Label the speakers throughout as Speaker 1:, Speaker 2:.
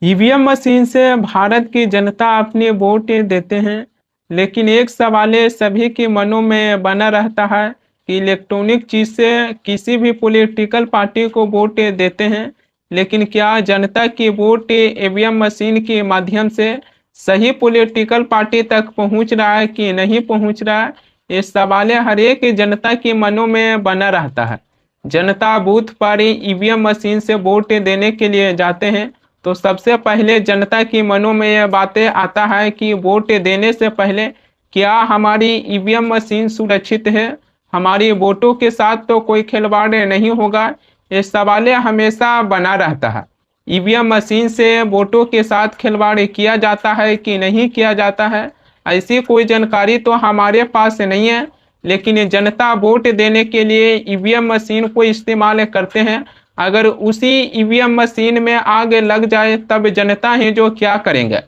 Speaker 1: EVM machine से भारत की जनता अपनी वोट देते हैं, लेकिन एक सवाल सभी के मनों में बना रहता है कि इलेक्ट्रॉनिक चीज से किसी भी पॉलिटिकल पार्टी को वोट देते हैं, लेकिन क्या जनता की वोट ईवीएम मशीन के माध्यम से सही पॉलिटिकल पार्टी तक पहुंच रहा है कि नहीं पहुंच रहा है? ये सवाल हर एक जनता के मनों में बना रहता है। जनता बूथ पर ईवीएम मशीन से वोट देने के लिए जाते हैं, तो सबसे पहले जनता की मनों में यह बातें आता है कि वोट देने से पहले क्या हमारी ईवीएम मशीन सुरक्षित है, हमारी वोटों के साथ तो कोई खिलवाड़ नहीं होगा। ये सवाल हमेशा बना रहता है। ईवीएम मशीन से वोटों के साथ खिलवाड़ किया जाता है कि नहीं किया जाता है, ऐसी कोई जानकारी तो हमारे पास नहीं है, लेकिन जनता वोट देने के लिए ईवीएम मशीन को इस्तेमाल करते हैं। अगर उसी ईवीएम मशीन में आग लग जाए तब जनता है जो क्या करेंगे?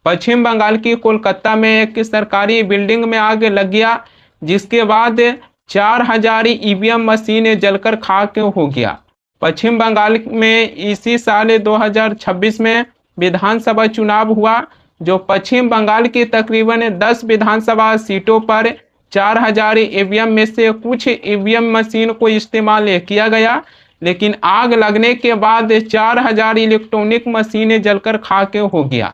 Speaker 1: पश्चिम बंगाल की कोलकाता में एक सरकारी बिल्डिंग में आग लग गया, जिसके बाद 4000 ईवीएम मशीन जलकर खाक हो गया। पश्चिम बंगाल में इसी साल 2026 में विधानसभा चुनाव हुआ, जो पश्चिम बंगाल की तकरीबन 10 विधानसभा सीटों पर 4000 ईवीएम में से कुछ ईवीएम मशीन को इस्तेमाल किया गया, लेकिन आग लगने के बाद 4000 इलेक्ट्रॉनिक मशीनें जलकर खाक हो गया।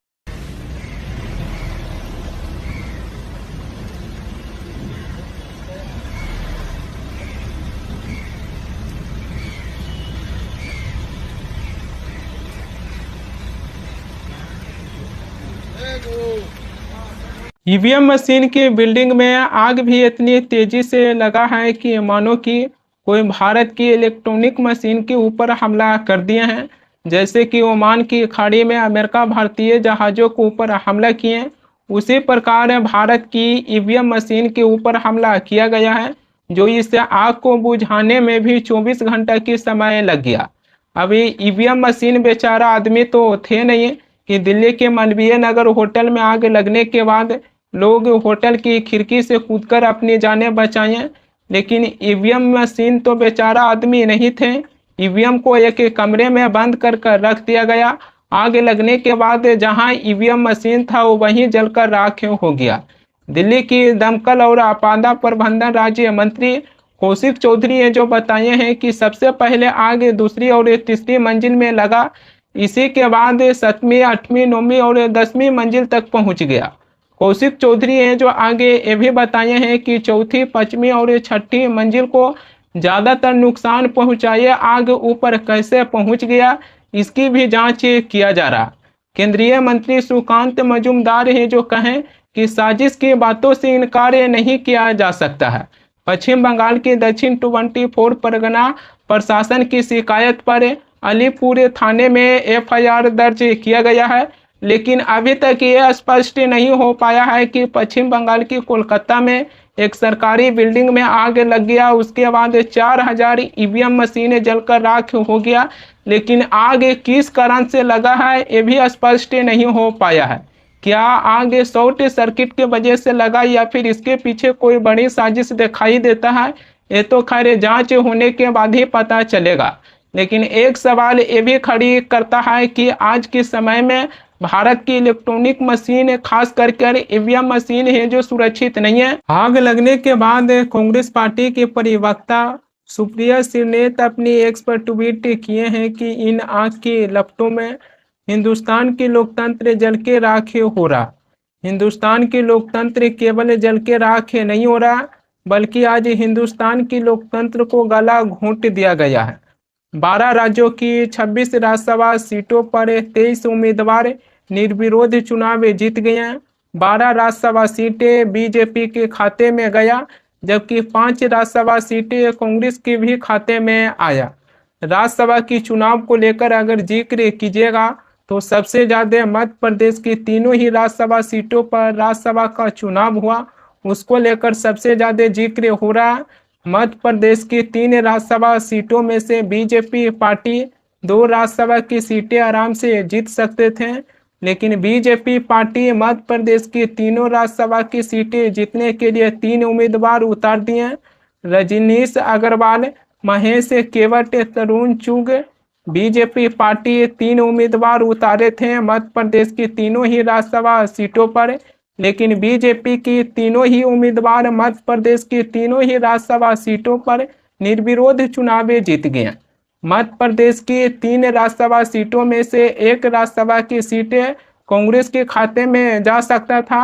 Speaker 1: ईवीएम मशीन की बिल्डिंग में आग भी इतनी तेजी से लगा है कि मानो कि कोई भारत की इलेक्ट्रॉनिक मशीन के ऊपर हमला कर दिए हैं। जैसे कि ओमान की खाड़ी में अमेरिका भारतीय जहाज़ों के ऊपर हमला किए, उसी प्रकार भारत की ईवीएम मशीन के ऊपर हमला किया गया है, जो इस आग को बुझाने में भी 24 घंटा की समय लग गया। अभी ईवीएम मशीन बेचारा आदमी तो थे नहीं कि दिल्ली के मालवीय नगर होटल में आग लगने के बाद लोग होटल की खिड़की से कूदकर अपनी जानें बचाएं, लेकिन ईवीएम मशीन तो बेचारा आदमी नहीं थे। ईवीएम को एक कमरे में बंद कर रख दिया गया। आग लगने के बाद जहां ईवीएम मशीन था वो वहीं जलकर राख हो गया। दिल्ली की दमकल और आपदा प्रबंधन राज्य मंत्री कौशिक चौधरी ने जो बताए हैं कि सबसे पहले आग दूसरी और तीसरी मंजिल में लगा, इसी के बाद 7वीं 8वीं 9वीं और 10वीं मंजिल तक पहुंच गया। कौशिक चौधरी हैं जो आगे ये भी बताए हैं कि चौथी 5वीं और 6ठी मंजिल को ज़्यादातर नुकसान पहुंचाए आग ऊपर कैसे पहुंच गया, इसकी भी जांच किया जा रहा। केंद्रीय मंत्री सुकांत मजूमदार हैं जो कहें कि साजिश की बातों से इनकार नहीं किया जा सकता है। पश्चिम बंगाल के दक्षिण 24 परगना प्रशासन की शिकायत पर अलीपुर थाने में एफआईआर दर्ज किया गया है, लेकिन अभी तक ये स्पष्ट नहीं हो पाया है कि पश्चिम बंगाल की कोलकाता में एक सरकारी बिल्डिंग में आग लग गया, उसके बाद 4000 ईवीएम मशीनें जलकर राख हो गया, लेकिन आग किस कारण से लगा है ये भी स्पष्ट नहीं हो पाया है। क्या आग शॉर्ट सर्किट के वजह से लगा या फिर इसके पीछे कोई बड़ी साजिश दिखाई देता है, ये तो खैर जांच होने के बाद ही पता चलेगा। लेकिन एक सवाल ये भी खड़ी करता है कि आज के समय में भारत की इलेक्ट्रॉनिक मशीन खास करके ईवीएम मशीन है जो सुरक्षित नहीं है। आग लगने के बाद कांग्रेस पार्टी के प्रवक्ता सुप्रिया श्रीनेत अपनी एक्स पर ट्वीट किए हैं कि इन आग की लपटों में हिंदुस्तान की लोकतंत्र जल के राख हो रहा। हिंदुस्तान की लोकतंत्र केवल जल के राख नहीं हो रहा, बल्कि आज हिंदुस्तान की लोकतंत्र को गला घोंट दिया गया है। 12 राज्यों की 26 राज्यसभा सीटों पर 23 उम्मीदवार निर्विरोध चुनाव जीत गए हैं। 12 राज्यसभा सीटें बीजेपी के खाते में गया, जबकि 5 राज्यसभा सीटें कांग्रेस के भी खाते में आया। राज्यसभा की चुनाव को लेकर अगर जिक्र कीजिएगा तो सबसे ज्यादा मध्य प्रदेश की तीनों ही राज्यसभा सीटों पर राज्यसभा का चुनाव हुआ, उसको लेकर सबसे ज्यादा जिक्र हो रहा। मध्य प्रदेश की 3 राज्यसभा सीटों में से बीजेपी पार्टी 2 राज्यसभा की सीटें आराम से जीत सकते थे, लेकिन बीजेपी पार्टी मध्य प्रदेश की तीनों राज्यसभा की सीटें जीतने के लिए 3 उम्मीदवार उतार दिए। रजनीश अग्रवाल, महेश केवट, तरुण चुग, बीजेपी पार्टी 3 उम्मीदवार उतारे थे मध्य प्रदेश की तीनों ही राज्यसभा सीटों पर, लेकिन बीजेपी की तीनों ही उम्मीदवार मध्य प्रदेश की तीनों ही राज्यसभा सीटों पर निर्विरोध चुनाव जीत गए। मध्य प्रदेश की 3 राज्यसभा सीटों में से एक राज्यसभा की सीटें कांग्रेस के खाते में जा सकता था,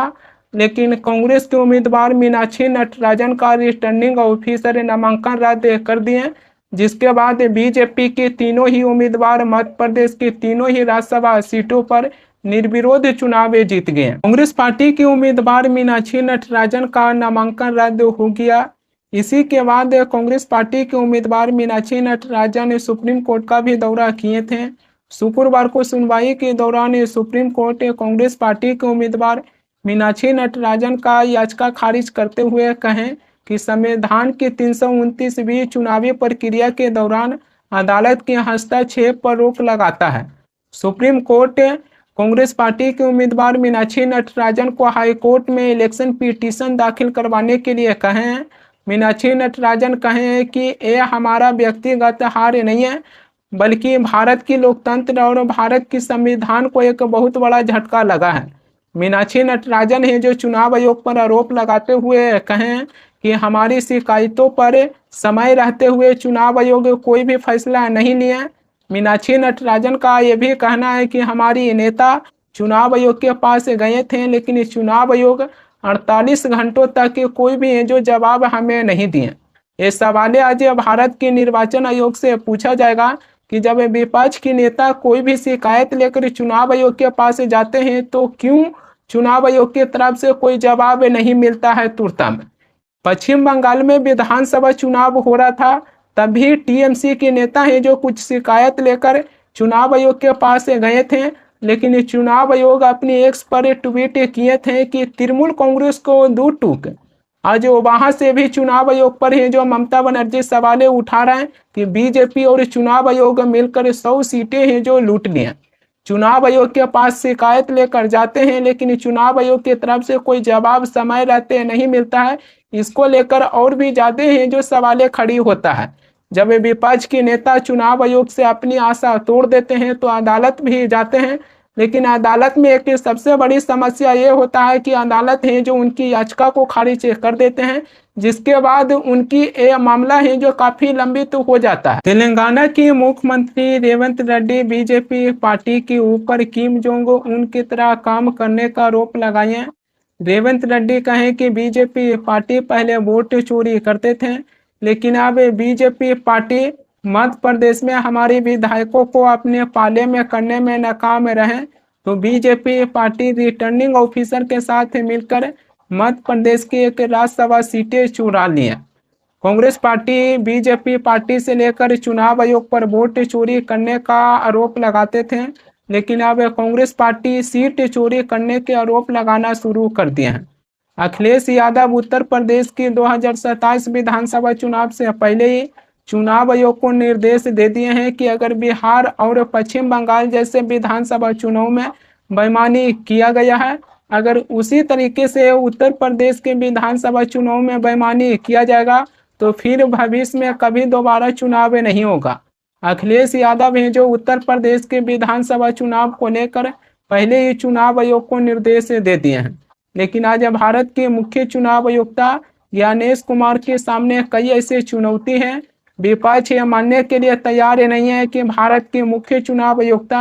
Speaker 1: लेकिन कांग्रेस के उम्मीदवार मीनाक्षी नटराजन का रिटर्निंग ऑफिसर नामांकन रद्द कर दिए, जिसके बाद बीजेपी की तीनों ही उम्मीदवार मध्य प्रदेश की तीनों ही राज्यसभा सीटों पर निर्विरोध चुनाव जीत गए। कांग्रेस पार्टी के उम्मीदवार मीनाक्षी नटराजन का नामांकन रद्द हो गया। इसी के बाद कांग्रेस पार्टी के उम्मीदवार मीनाक्षी नटराजन ने सुप्रीम कोर्ट का भी दौरा किए थे। शुक्रवार को सुनवाई के दौरान सुप्रीम कोर्ट कांग्रेस पार्टी के उम्मीदवार मीनाक्षी नटराजन का याचिका खारिज करते हुए कहें कि संविधान की 329वीं चुनावी प्रक्रिया के दौरान अदालत के हस्तक्षेप पर रोक लगाता है। सुप्रीम कोर्ट कांग्रेस पार्टी के उम्मीदवार मीनाक्षी नटराजन को हाई कोर्ट में इलेक्शन पिटीशन दाखिल करवाने के लिए कहे हैं। मीनाक्षी नटराजन कहे कि यह हमारा व्यक्तिगत हार नहीं है, बल्कि भारत की लोकतंत्र और भारत की संविधान को एक बहुत बड़ा झटका लगा है। मीनाक्षी नटराजन है जो चुनाव आयोग पर आरोप लगाते हुए कहें कि हमारी शिकायतों पर समय रहते हुए चुनाव आयोग कोई भी फैसला नहीं लिया। मीनाक्षी नटराजन का यह भी कहना है कि हमारी नेता चुनाव आयोग के पास गए थे, लेकिन चुनाव आयोग 48 घंटों तक कोई भी जो जवाब हमें नहीं दिए। ये सवाल आज भारत के निर्वाचन आयोग से पूछा जाएगा कि जब विपक्ष की नेता कोई भी शिकायत लेकर चुनाव आयोग के पास जाते हैं तो क्यों चुनाव आयोग की तरफ से कोई जवाब नहीं मिलता है तुरंत में। पश्चिम बंगाल में विधानसभा चुनाव हो रहा था, तभी टीएमसी के नेता हैं जो कुछ शिकायत लेकर चुनाव आयोग के पास गए थे, लेकिन चुनाव आयोग अपनी एक्स पर ट्वीट किए थे कि तृणमूल कांग्रेस को दूर टूक। आज वहां से भी चुनाव आयोग पर है जो ममता बनर्जी सवाल उठा रहे हैं कि बीजेपी और चुनाव आयोग मिलकर 100 सीटें हैं जो लूट लिए। चुनाव आयोग के पास शिकायत लेकर जाते हैं, लेकिन चुनाव आयोग की तरफ से कोई जवाब समय रहते नहीं मिलता है। इसको लेकर और भी ज्यादा हैं जो सवाल खड़ी होता है। जब विपक्ष के नेता चुनाव आयोग से अपनी आशा तोड़ देते हैं तो अदालत भी जाते हैं, लेकिन अदालत में एक सबसे बड़ी समस्या ये होता है कि अदालत है जो उनकी याचिका को खारिज कर देते हैं, जिसके बाद उनकी ये मामला है जो काफी लंबित तो हो जाता है। तेलंगाना के मुख्यमंत्री रेवंत रेड्डी बीजेपी पार्टी के ऊपर किम जोंग उन की तरह काम करने का आरोप लगाए हैं। रेवंत रेड्डी कहें कि बीजेपी पार्टी पहले वोट चोरी करते थे, लेकिन अब बीजेपी पार्टी मध्य प्रदेश में हमारे विधायकों को अपने पाले में करने में नाकाम रहे, तो बीजेपी पार्टी रिटर्निंग ऑफिसर के साथ मिलकर मध्य प्रदेश की एक राज्यसभा सीटें चुरा ली है। कांग्रेस पार्टी बीजेपी पार्टी से लेकर चुनाव आयोग पर वोट चोरी करने का आरोप लगाते थे, लेकिन अब कांग्रेस पार्टी सीट चोरी करने के आरोप लगाना शुरू कर दिए हैं। अखिलेश यादव उत्तर प्रदेश की 2027 विधानसभा चुनाव से पहले ही चुनाव आयोग को निर्देश दे दिए हैं कि अगर बिहार और पश्चिम बंगाल जैसे विधानसभा चुनाव में बेईमानी किया गया है, अगर उसी तरीके से उत्तर प्रदेश के विधानसभा चुनाव में बेईमानी किया जाएगा तो फिर भविष्य में कभी दोबारा चुनाव नहीं होगा। अखिलेश यादव हैं जो उत्तर प्रदेश के विधानसभा चुनाव को लेकर पहले ही चुनाव आयोग को निर्देश दे दिए हैं, लेकिन आज भारत के मुख्य चुनाव आयुक्त ज्ञानेश कुमार के सामने कई ऐसे चुनौती हैं। विपक्ष यह मानने के लिए तैयार नहीं है कि भारत के मुख्य चुनाव आयुक्त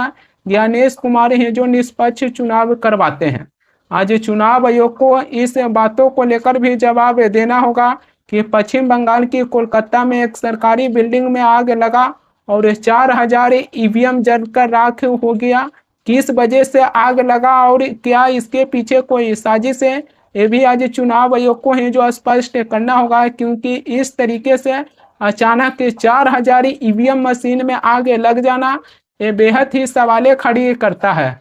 Speaker 1: ज्ञानेश कुमार हैं जो निष्पक्ष चुनाव करवाते हैं। आज चुनाव आयोग को इस बातों को लेकर भी जवाब देना होगा कि पश्चिम बंगाल की कोलकाता में एक सरकारी बिल्डिंग में आग लगा और 4000 ईवीएम जलकर राख हो गया। किस वजह से आग लगा और क्या इसके पीछे कोई साजिश है, ये भी आज चुनाव आयोग को है जो स्पष्ट करना होगा, क्योंकि इस तरीके से अचानक 4000 ईवीएम मशीन में आग लग जाना ये बेहद ही सवालें खड़ी करता है।